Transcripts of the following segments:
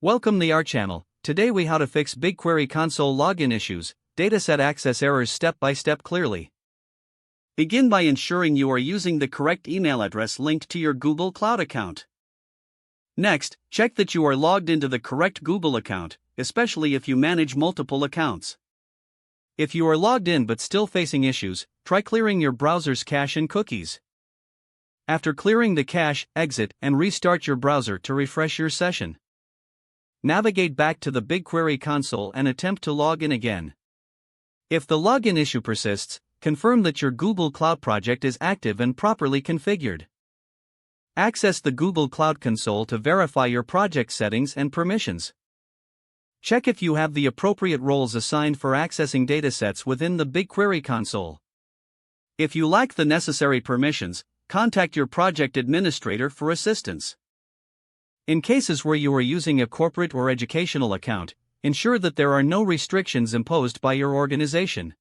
Welcome to our channel. Today we how to fix BigQuery Console login issues, dataset access errors step by step clearly. Begin by ensuring you are using the correct email address linked to your Google Cloud account. Next, check that you are logged into the correct Google account, especially if you manage multiple accounts. If you are logged in but still facing issues, try clearing your browser's cache and cookies. After clearing the cache, exit and restart your browser to refresh your session. Navigate back to the BigQuery console and attempt to log in again. If the login issue persists, confirm that your Google Cloud project is active and properly configured. Access the Google Cloud Console to verify your project settings and permissions. Check if you have the appropriate roles assigned for accessing datasets within the BigQuery console. If you lack the necessary permissions, contact your project administrator for assistance. In cases where you are using a corporate or educational account, ensure that there are no restrictions imposed by your organization.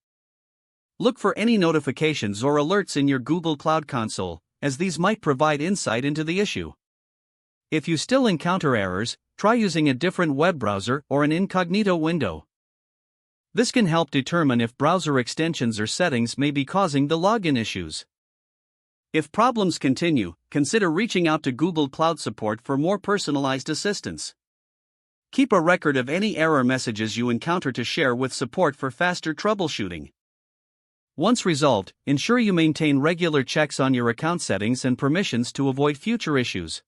Look for any notifications or alerts in your Google Cloud Console, as these might provide insight into the issue. If you still encounter errors, try using a different web browser or an incognito window. This can help determine if browser extensions or settings may be causing the login issues. If problems continue, consider reaching out to Google Cloud Support for more personalized assistance. Keep a record of any error messages you encounter to share with support for faster troubleshooting. Once resolved, ensure you maintain regular checks on your account settings and permissions to avoid future issues.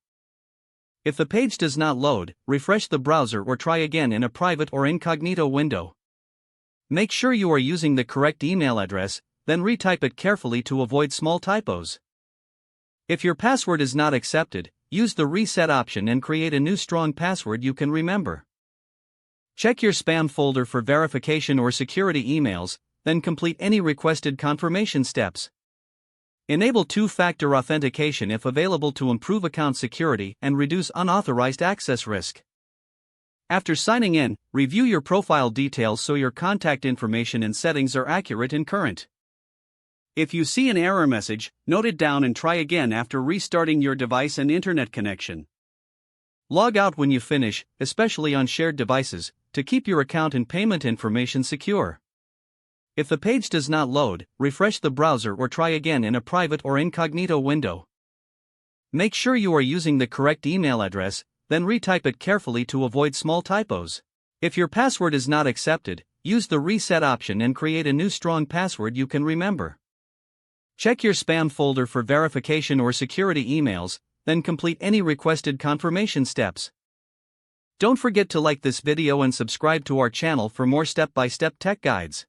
If the page does not load, refresh the browser or try again in a private or incognito window. Make sure you are using the correct email address, then retype it carefully to avoid small typos. If your password is not accepted, use the reset option and create a new strong password you can remember. Check your spam folder for verification or security emails, then complete any requested confirmation steps. Enable two-factor authentication if available to improve account security and reduce unauthorized access risk. After signing in, review your profile details so your contact information and settings are accurate and current. If you see an error message, note it down and try again after restarting your device and internet connection. Log out when you finish, especially on shared devices, to keep your account and payment information secure. If the page does not load, refresh the browser or try again in a private or incognito window. Make sure you are using the correct email address, then retype it carefully to avoid small typos. If your password is not accepted, use the reset option and create a new strong password you can remember. Check your spam folder for verification or security emails, then complete any requested confirmation steps. Don't forget to like this video and subscribe to our channel for more step-by-step tech guides.